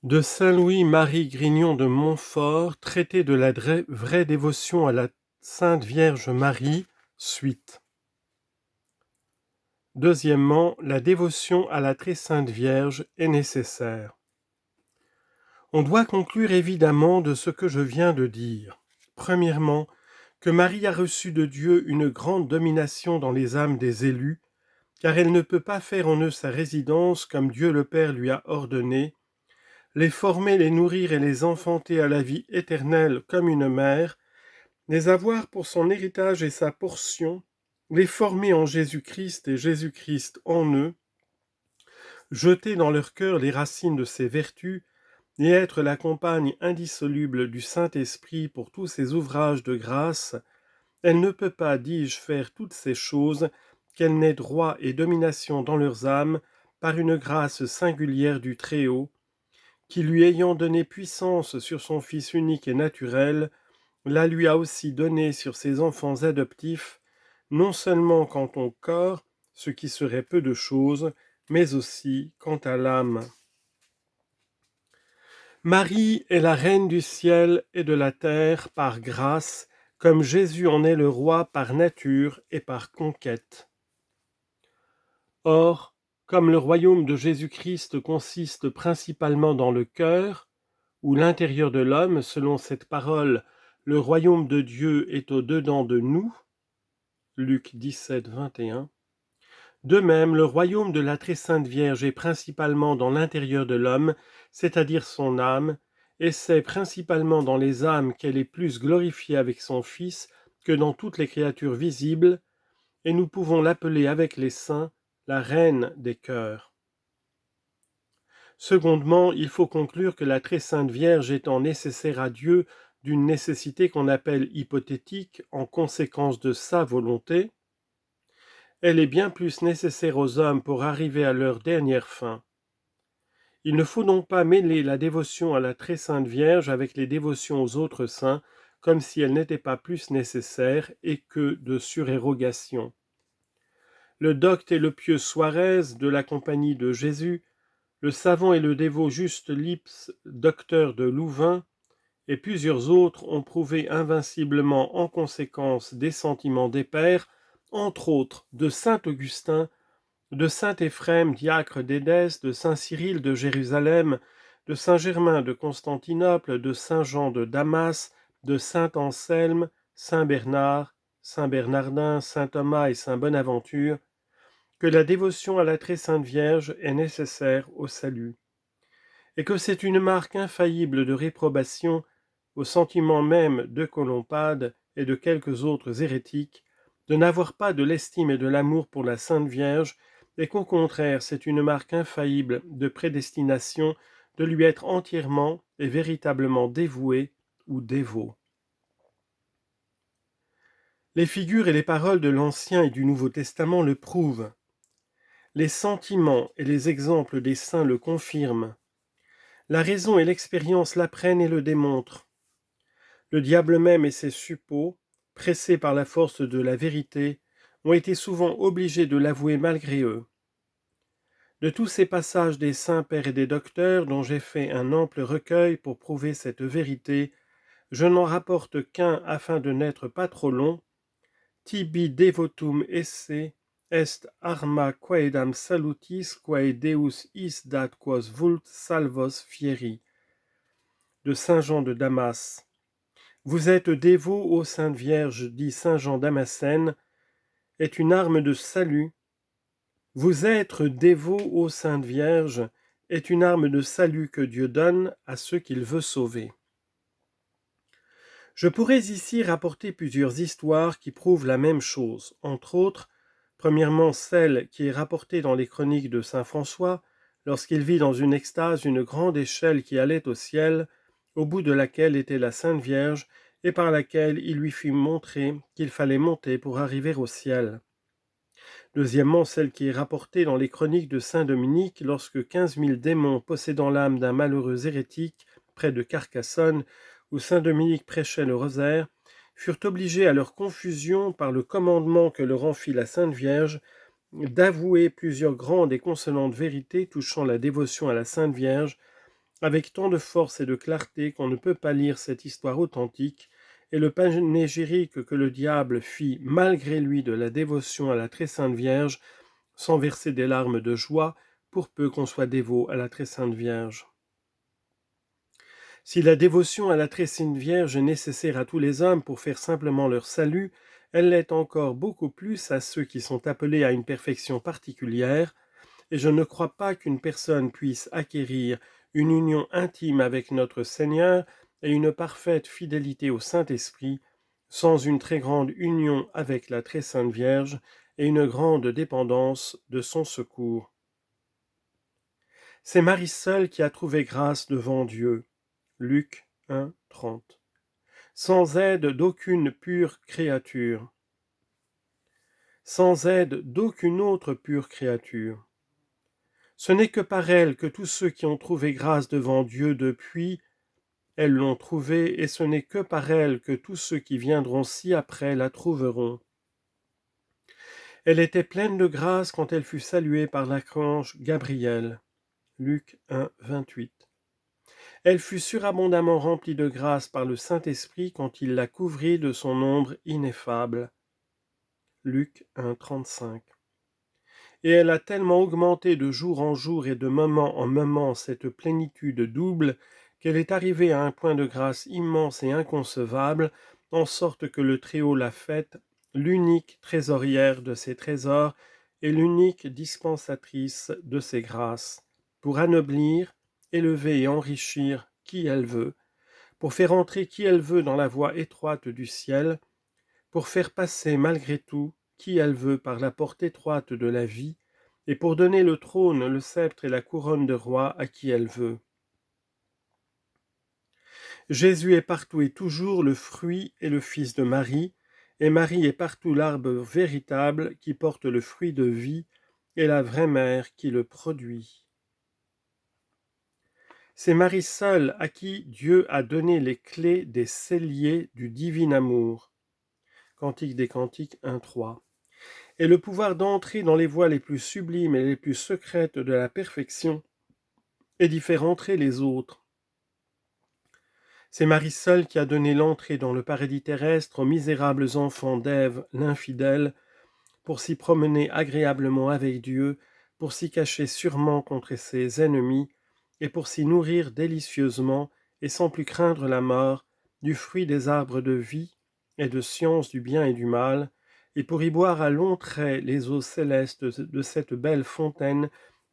De Saint-Louis-Marie Grignon de Montfort, traité de la vraie dévotion à la Sainte Vierge Marie, suite. Deuxièmement, la dévotion à la très Sainte Vierge est nécessaire. On doit conclure évidemment de ce que je viens de dire. Premièrement, que Marie a reçu de Dieu une grande domination dans les âmes des élus, car elle ne peut pas faire en eux sa résidence comme Dieu le Père lui a ordonné, les former, les nourrir et les enfanter à la vie éternelle comme une mère, les avoir pour son héritage et sa portion, les former en Jésus-Christ et Jésus-Christ en eux, jeter dans leur cœur les racines de ses vertus et être la compagne indissoluble du Saint-Esprit pour tous ses ouvrages de grâce, elle ne peut pas, dis-je, faire toutes ces choses qu'elle n'ait droit et domination dans leurs âmes par une grâce singulière du Très-Haut, qui lui ayant donné puissance sur son Fils unique et naturel, la lui a aussi donnée sur ses enfants adoptifs, non seulement quant au corps, ce qui serait peu de chose, mais aussi quant à l'âme. Marie est la reine du ciel et de la terre par grâce, comme Jésus en est le roi par nature et par conquête. Or, comme le royaume de Jésus-Christ consiste principalement dans le cœur, ou l'intérieur de l'homme, selon cette parole, le royaume de Dieu est au-dedans de nous, Luc 17, 21. De même, le royaume de la très sainte Vierge est principalement dans l'intérieur de l'homme, c'est-à-dire son âme, et c'est principalement dans les âmes qu'elle est plus glorifiée avec son Fils que dans toutes les créatures visibles, et nous pouvons l'appeler avec les saints la reine des cœurs. Secondement, il faut conclure que la très sainte Vierge étant nécessaire à Dieu d'une nécessité qu'on appelle hypothétique en conséquence de sa volonté, elle est bien plus nécessaire aux hommes pour arriver à leur dernière fin. Il ne faut donc pas mêler la dévotion à la très sainte Vierge avec les dévotions aux autres saints, comme si elles n'étaient pas plus nécessaires et que de surérogation. Le docte et le pieux Suarez de la Compagnie de Jésus, le savant et le dévot Juste Lipse, docteur de Louvain, et plusieurs autres ont prouvé invinciblement en conséquence des sentiments des pères, entre autres de saint Augustin, de saint Éphrem, diacre d'Édesse, de saint Cyril de Jérusalem, de saint Germain de Constantinople, de saint Jean de Damas, de saint Anselme, saint Bernard, saint Bernardin, saint Thomas et saint Bonaventure, que la dévotion à la très sainte Vierge est nécessaire au salut, et que c'est une marque infaillible de réprobation au sentiment même de Colompade et de quelques autres hérétiques, de n'avoir pas de l'estime et de l'amour pour la Sainte Vierge, et qu'au contraire c'est une marque infaillible de prédestination de lui être entièrement et véritablement dévoué ou dévot. Les figures et les paroles de l'Ancien et du Nouveau Testament le prouvent. Les sentiments et les exemples des saints le confirment. La raison et l'expérience l'apprennent et le démontrent. Le diable même et ses suppôts, pressés par la force de la vérité, ont été souvent obligés de l'avouer malgré eux. De tous ces passages des saints pères et des docteurs dont j'ai fait un ample recueil pour prouver cette vérité, je n'en rapporte qu'un afin de n'être pas trop long. Tibi devotum esse est arma quaedam salutis quae Deus is dat quos vult salvos fieri. De saint Jean de Damas. Vous êtes dévot, ô Sainte Vierge, dit saint Jean Damascène, est une arme de salut. Vous être dévot, ô Sainte Vierge, est une arme de salut que Dieu donne à ceux qu'il veut sauver. Je pourrais ici rapporter plusieurs histoires qui prouvent la même chose, entre autres, premièrement celle qui est rapportée dans les chroniques de saint François, lorsqu'il vit dans une extase une grande échelle qui allait au ciel, au bout de laquelle était la Sainte Vierge, et par laquelle il lui fut montré qu'il fallait monter pour arriver au ciel. Deuxièmement, celle qui est rapportée dans les chroniques de saint Dominique, lorsque 15 000 démons possédant l'âme d'un malheureux hérétique, près de Carcassonne, où saint Dominique prêchait le rosaire, furent obligés à leur confusion par le commandement que leur en fit la Sainte Vierge, d'avouer plusieurs grandes et consolantes vérités touchant la dévotion à la Sainte Vierge, avec tant de force et de clarté qu'on ne peut pas lire cette histoire authentique, et le panégyrique que le diable fit malgré lui de la dévotion à la très sainte Vierge, sans verser des larmes de joie, pour peu qu'on soit dévot à la très sainte Vierge. Si la dévotion à la très sainte Vierge est nécessaire à tous les hommes pour faire simplement leur salut, elle l'est encore beaucoup plus à ceux qui sont appelés à une perfection particulière, et je ne crois pas qu'une personne puisse acquérir une union intime avec notre Seigneur et une parfaite fidélité au Saint-Esprit sans une très grande union avec la très sainte Vierge et une grande dépendance de son secours. C'est Marie seule qui a trouvé grâce devant Dieu. Luc 1, 30. Sans aide d'aucune pure créature. Sans aide d'aucune autre pure créature. Ce n'est que par elle que tous ceux qui ont trouvé grâce devant Dieu depuis, elles l'ont trouvée, et ce n'est que par elle que tous ceux qui viendront ci-après la trouveront. Elle était pleine de grâce quand elle fut saluée par l'archange Gabriel. Luc 1, 28. Elle fut surabondamment remplie de grâce par le Saint-Esprit quand il la couvrit de son ombre ineffable. Luc 1, 35. Et elle a tellement augmenté de jour en jour et de moment en moment cette plénitude double qu'elle est arrivée à un point de grâce immense et inconcevable, en sorte que le Très-Haut l'a faite l'unique trésorière de ses trésors et l'unique dispensatrice de ses grâces, pour anoblir, élever et enrichir qui elle veut, pour faire entrer qui elle veut dans la voie étroite du ciel, pour faire passer malgré tout qui elle veut par la porte étroite de la vie, et pour donner le trône, le sceptre et la couronne de roi à qui elle veut. Jésus est partout et toujours le fruit et le fils de Marie, et Marie est partout l'arbre véritable qui porte le fruit de vie, et la vraie mère qui le produit. C'est Marie seule à qui Dieu a donné les clés des celliers du divin amour. Cantique des Cantiques 1-3. Et le pouvoir d'entrer dans les voies les plus sublimes et les plus secrètes de la perfection, et d'y faire entrer les autres. C'est Marie seule qui a donné l'entrée dans le paradis terrestre aux misérables enfants d'Ève, l'infidèle, pour s'y promener agréablement avec Dieu, pour s'y cacher sûrement contre ses ennemis, et pour s'y nourrir délicieusement, et sans plus craindre la mort, du fruit des arbres de vie et de science du bien et du mal, et pour y boire à longs traits les eaux célestes de cette belle fontaine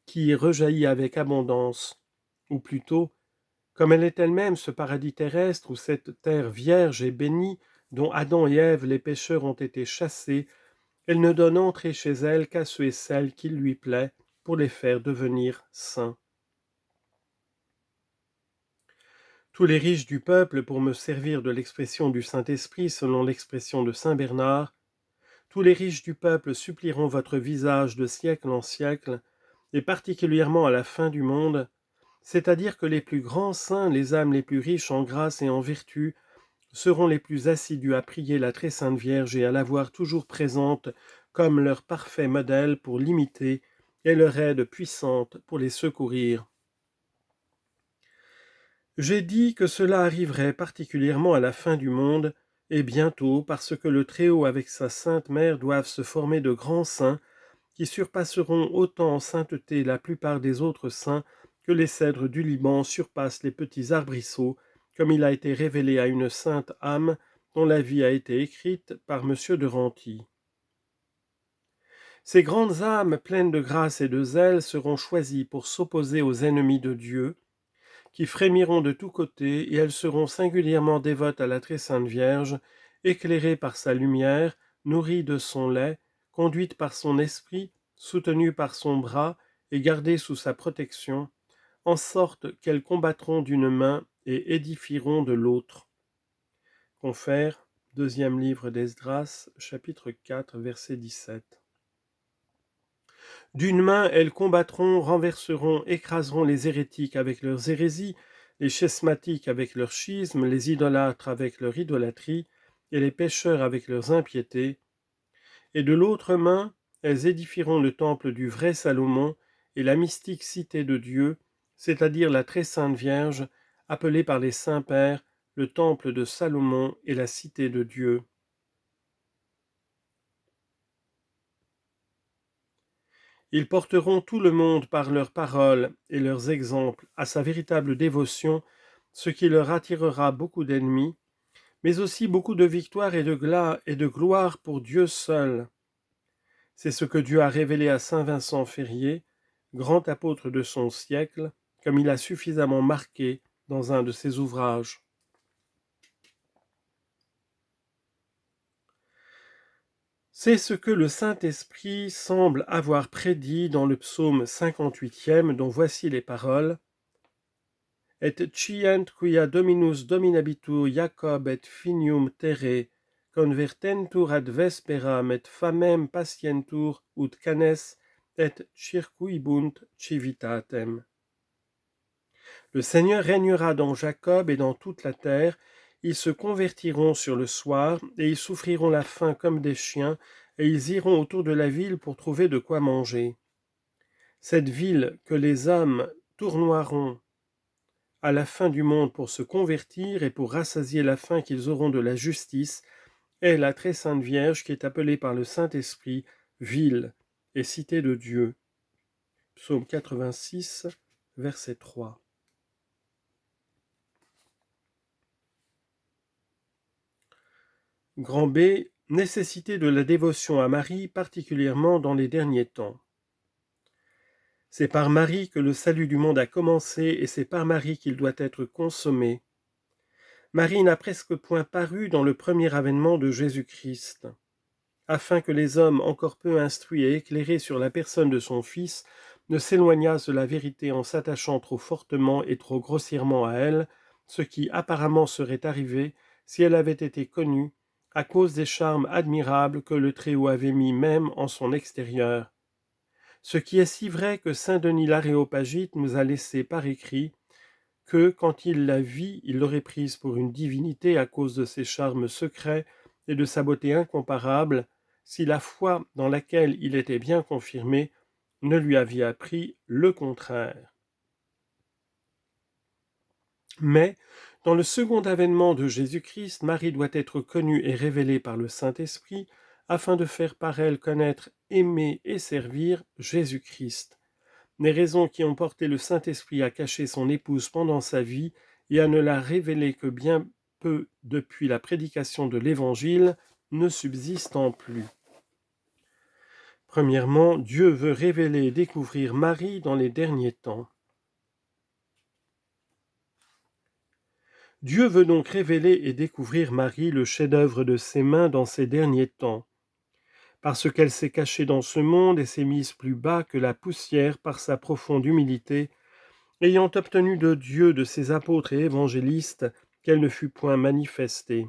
qui y rejaillit avec abondance, ou plutôt, comme elle est elle-même ce paradis terrestre où cette terre vierge et bénie, dont Adam et Ève les pécheurs ont été chassés, elle ne donne entrée chez elle qu'à ceux et celles qu'il lui plaît pour les faire devenir saints. Tous les riches du peuple, pour me servir de l'expression du Saint-Esprit selon l'expression de Saint Bernard, tous les riches du peuple supplieront votre visage de siècle en siècle, et particulièrement à la fin du monde, c'est-à-dire que les plus grands saints, les âmes les plus riches en grâce et en vertu, seront les plus assidus à prier la très sainte Vierge et à la voir toujours présente comme leur parfait modèle pour l'imiter et leur aide puissante pour les secourir. J'ai dit que cela arriverait particulièrement à la fin du monde, et bientôt, parce que le Très-Haut avec sa Sainte Mère doivent se former de grands saints, qui surpasseront autant en sainteté la plupart des autres saints que les cèdres du Liban surpassent les petits arbrisseaux, comme il a été révélé à une sainte âme dont la vie a été écrite par M. de Renty. Ces grandes âmes pleines de grâce et de zèle seront choisies pour s'opposer aux ennemis de Dieu, qui frémiront de tous côtés, et elles seront singulièrement dévotes à la très sainte Vierge, éclairées par sa lumière, nourries de son lait, conduites par son esprit, soutenues par son bras et gardées sous sa protection, en sorte qu'elles combattront d'une main et édifieront de l'autre. Confère, deuxième livre d'Esdras, chapitre 4, verset 17. D'une main, elles combattront, renverseront, écraseront les hérétiques avec leurs hérésies, les schismatiques avec leurs schismes, les idolâtres avec leur idolâtrie, et les pécheurs avec leurs impiétés. Et de l'autre main, elles édifieront le temple du vrai Salomon et la mystique cité de Dieu, c'est-à-dire la très sainte Vierge, appelée par les saints pères le temple de Salomon et la cité de Dieu. Ils porteront tout le monde par leurs paroles et leurs exemples à sa véritable dévotion, ce qui leur attirera beaucoup d'ennemis, mais aussi beaucoup de victoires et de gloire pour Dieu seul. C'est ce que Dieu a révélé à saint Vincent Ferrier, grand apôtre de son siècle, comme il a suffisamment marqué dans un de ses ouvrages. C'est ce que le Saint-Esprit semble avoir prédit dans le psaume 58e, dont voici les paroles. Et cient quia Dominus dominabitur Jacob et finium terre, convertentur ad vesperam et famem patientur ut canes et circuibunt civitatem. Le Seigneur régnera dans Jacob et dans toute la terre. Ils se convertiront sur le soir, et ils souffriront la faim comme des chiens, et ils iront autour de la ville pour trouver de quoi manger. Cette ville que les hommes tournoieront à la fin du monde pour se convertir et pour rassasier la faim qu'ils auront de la justice, est la très sainte Vierge qui est appelée par le Saint-Esprit ville et cité de Dieu. Psaume 86, verset 3. Grand B. Nécessité de la dévotion à Marie, particulièrement dans les derniers temps. C'est par Marie que le salut du monde a commencé et c'est par Marie qu'il doit être consommé. Marie n'a presque point paru dans le premier avènement de Jésus-Christ. Afin que les hommes encore peu instruits et éclairés sur la personne de son Fils ne s'éloignassent de la vérité en s'attachant trop fortement et trop grossièrement à elle, ce qui apparemment serait arrivé si elle avait été connue, à cause des charmes admirables que le Très-Haut avait mis même en son extérieur. Ce qui est si vrai que saint Denis l'Aréopagite nous a laissé par écrit que, quand il la vit, il l'aurait prise pour une divinité à cause de ses charmes secrets et de sa beauté incomparable, si la foi dans laquelle il était bien confirmé ne lui avait appris le contraire. Mais, dans le second avènement de Jésus-Christ, Marie doit être connue et révélée par le Saint-Esprit, afin de faire par elle connaître, aimer et servir Jésus-Christ. Les raisons qui ont porté le Saint-Esprit à cacher son épouse pendant sa vie et à ne la révéler que bien peu depuis la prédication de l'Évangile ne subsistent plus. Premièrement, Dieu veut révéler et découvrir Marie dans les derniers temps. Dieu veut donc révéler et découvrir Marie, le chef-d'œuvre de ses mains, dans ces derniers temps, parce qu'elle s'est cachée dans ce monde et s'est mise plus bas que la poussière par sa profonde humilité, ayant obtenu de Dieu, de ses apôtres et évangélistes, qu'elle ne fût point manifestée.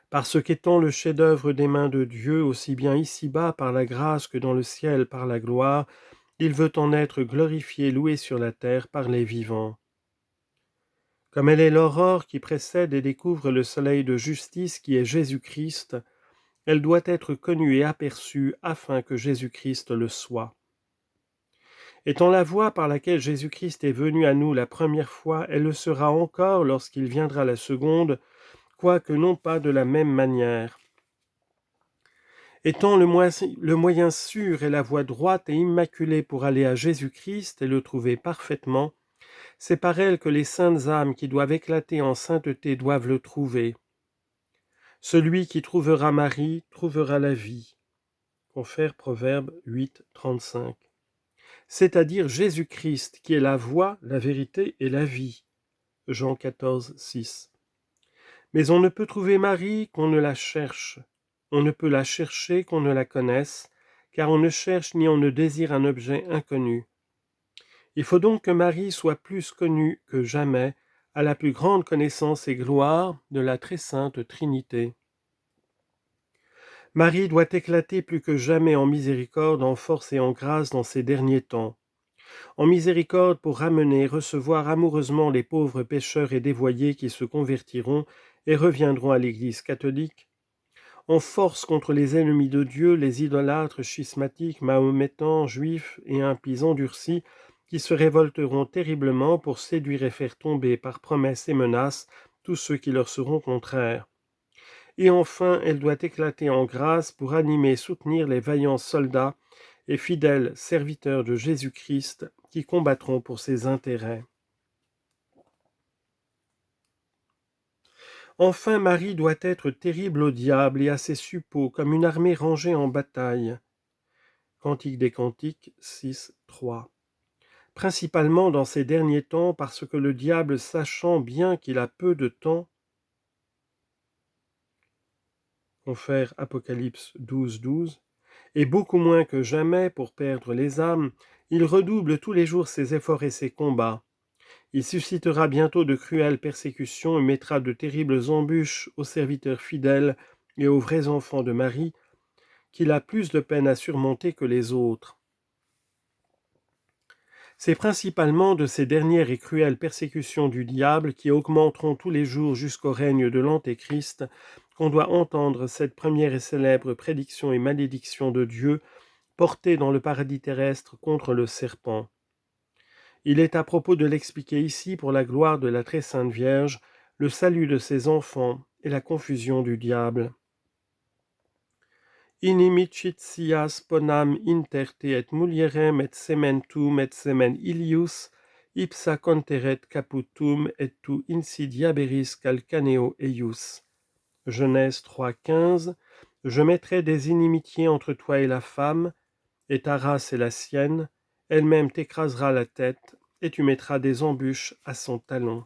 Parce qu'étant le chef-d'œuvre des mains de Dieu, aussi bien ici-bas par la grâce que dans le ciel par la gloire, il veut en être glorifié, loué sur la terre par les vivants. Comme elle est l'aurore qui précède et découvre le soleil de justice qui est Jésus-Christ, elle doit être connue et aperçue afin que Jésus-Christ le soit. Étant la voie par laquelle Jésus-Christ est venu à nous la première fois, elle le sera encore lorsqu'il viendra la seconde, quoique non pas de la même manière. Étant le moyen sûr et la voie droite et immaculée pour aller à Jésus-Christ et le trouver parfaitement, c'est par elle que les saintes âmes qui doivent éclater en sainteté doivent le trouver. Celui qui trouvera Marie trouvera la vie. Confère Proverbe 8, 35. C'est-à-dire Jésus-Christ qui est la voie, la vérité et la vie. Jean 14, 6. Mais on ne peut trouver Marie qu'on ne la cherche. On ne peut la chercher qu'on ne la connaisse, car on ne cherche ni on ne désire un objet inconnu. Il faut donc que Marie soit plus connue que jamais, à la plus grande connaissance et gloire de la très sainte Trinité. Marie doit éclater plus que jamais en miséricorde, en force et en grâce dans ces derniers temps. En miséricorde pour ramener, recevoir amoureusement les pauvres pécheurs et dévoyés qui se convertiront et reviendront à l'Église catholique. En force contre les ennemis de Dieu, les idolâtres schismatiques, mahométans, juifs et impies endurcis, qui se révolteront terriblement pour séduire et faire tomber par promesses et menaces tous ceux qui leur seront contraires. Et enfin, elle doit éclater en grâce pour animer et soutenir les vaillants soldats et fidèles serviteurs de Jésus-Christ qui combattront pour ses intérêts. Enfin, Marie doit être terrible au diable et à ses suppôts, comme une armée rangée en bataille. Cantique des Cantiques 6, 3. Principalement dans ces derniers temps, parce que le diable, sachant bien qu'il a peu de temps, confère Apocalypse 12, 12, et beaucoup moins que jamais pour perdre les âmes, il redouble tous les jours ses efforts et ses combats. Il suscitera bientôt de cruelles persécutions et mettra de terribles embûches aux serviteurs fidèles et aux vrais enfants de Marie, qu'il a plus de peine à surmonter que les autres. C'est principalement de ces dernières et cruelles persécutions du diable qui augmenteront tous les jours jusqu'au règne de l'Antéchrist qu'on doit entendre cette première et célèbre prédiction et malédiction de Dieu portée dans le paradis terrestre contre le serpent. Il est à propos de l'expliquer ici pour la gloire de la très sainte Vierge, le salut de ses enfants et la confusion du diable. Inimicitias ponam interte et mulierem et semen ilius, ipsa conteret caputum et tu insidiaberis calcaneo eius. Genèse 3,15. Je mettrai des inimitiés entre toi et la femme, et ta race et la sienne, elle-même t'écrasera la tête, et tu mettras des embûches à son talon.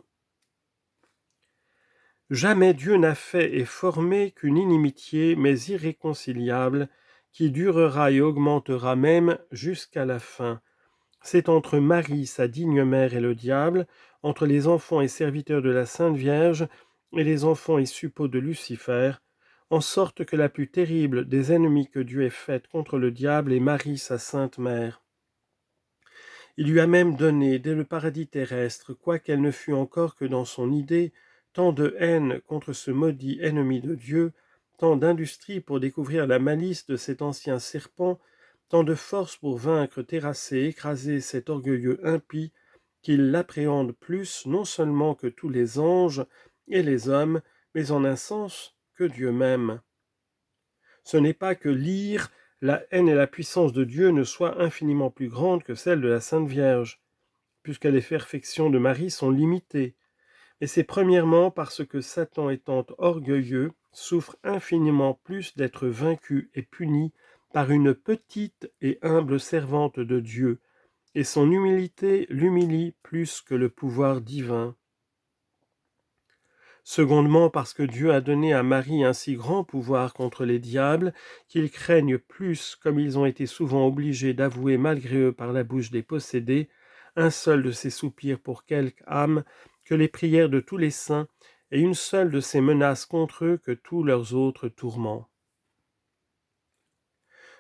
Jamais Dieu n'a fait et formé qu'une inimitié, mais irréconciliable, qui durera et augmentera même jusqu'à la fin. C'est entre Marie, sa digne mère, et le diable, entre les enfants et serviteurs de la Sainte Vierge, et les enfants et suppôts de Lucifer, en sorte que la plus terrible des ennemis que Dieu ait faite contre le diable est Marie, sa sainte mère. Il lui a même donné, dès le paradis terrestre, quoiqu'elle ne fût encore que dans son idée, tant de haine contre ce maudit ennemi de Dieu, tant d'industrie pour découvrir la malice de cet ancien serpent, tant de force pour vaincre, terrasser, écraser cet orgueilleux impie, qu'il l'appréhende plus non seulement que tous les anges et les hommes, mais en un sens que Dieu même. Ce n'est pas que l'ire, la haine et la puissance de Dieu ne soient infiniment plus grandes que celles de la Sainte Vierge, puisque les perfections de Marie sont limitées. Et c'est premièrement parce que Satan étant orgueilleux, souffre infiniment plus d'être vaincu et puni par une petite et humble servante de Dieu, et son humilité l'humilie plus que le pouvoir divin. Secondement, parce que Dieu a donné à Marie un si grand pouvoir contre les diables, qu'ils craignent plus, comme ils ont été souvent obligés d'avouer malgré eux par la bouche des possédés, un seul de ces soupirs pour quelque âme, que les prières de tous les saints, et une seule de ces menaces contre eux que tous leurs autres tourments.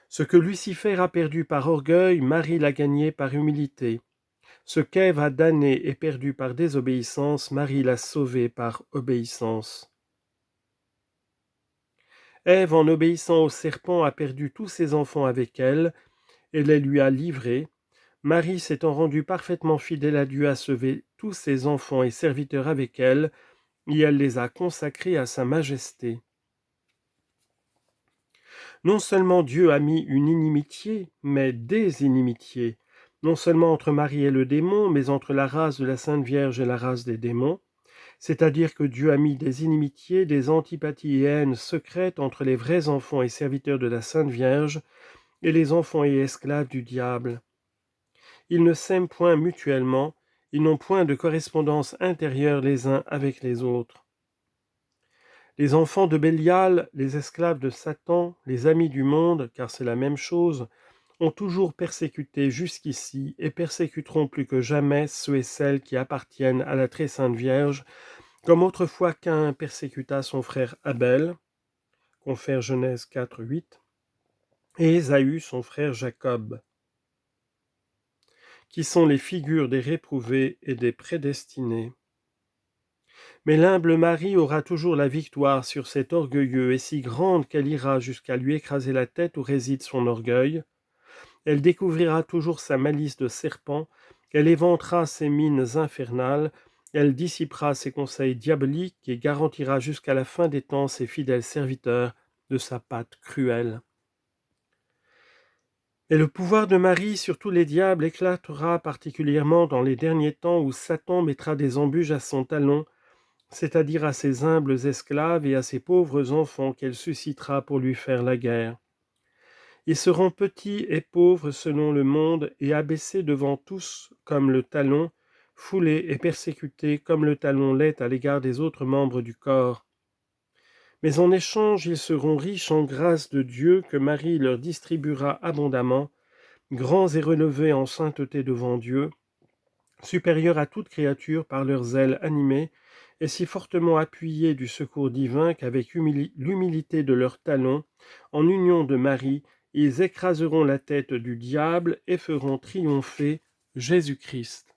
Ce que Lucifer a perdu par orgueil, Marie l'a gagné par humilité. Ce qu'Ève a damné et perdu par désobéissance, Marie l'a sauvé par obéissance. Ève, en obéissant au serpent, a perdu tous ses enfants avec elle, et les lui a livrés. Marie, s'étant rendue parfaitement fidèle à Dieu, a sauvé tous ses enfants et serviteurs avec elle, et elle les a consacrés à sa majesté. Non seulement Dieu a mis une inimitié, mais des inimitiés, non seulement entre Marie et le démon, mais entre la race de la Sainte Vierge et la race des démons, c'est-à-dire que Dieu a mis des inimitiés, des antipathies et haines secrètes entre les vrais enfants et serviteurs de la Sainte Vierge et les enfants et esclaves du diable. Ils ne s'aiment point mutuellement, ils n'ont point de correspondance intérieure les uns avec les autres. Les enfants de Bélial, les esclaves de Satan, les amis du monde, car c'est la même chose, ont toujours persécuté jusqu'ici et persécuteront plus que jamais ceux et celles qui appartiennent à la très sainte Vierge, comme autrefois Caïn persécuta son frère Abel, confère Genèse 4, 8, et Ésaü son frère Jacob, qui sont les figures des réprouvés et des prédestinés. Mais l'humble Marie aura toujours la victoire sur cet orgueilleux et si grande qu'elle ira jusqu'à lui écraser la tête où réside son orgueil. Elle découvrira toujours sa malice de serpent Elle éventera ses mines infernales, elle dissipera ses conseils diaboliques et garantira jusqu'à la fin des temps ses fidèles serviteurs de sa patte cruelle. Et le pouvoir de Marie sur tous les diables éclatera particulièrement dans les derniers temps où Satan mettra des embûches à son talon, c'est-à-dire à ses humbles esclaves et à ses pauvres enfants qu'elle suscitera pour lui faire la guerre. Ils seront petits et pauvres selon le monde et abaissés devant tous comme le talon, foulés et persécutés comme le talon l'est à l'égard des autres membres du corps. Mais en échange, ils seront riches en grâce de Dieu que Marie leur distribuera abondamment, grands et relevés en sainteté devant Dieu, supérieurs à toute créature par leurs ailes animées, et si fortement appuyés du secours divin qu'avec l'humilité de leurs talons, en union de Marie, ils écraseront la tête du diable et feront triompher Jésus-Christ.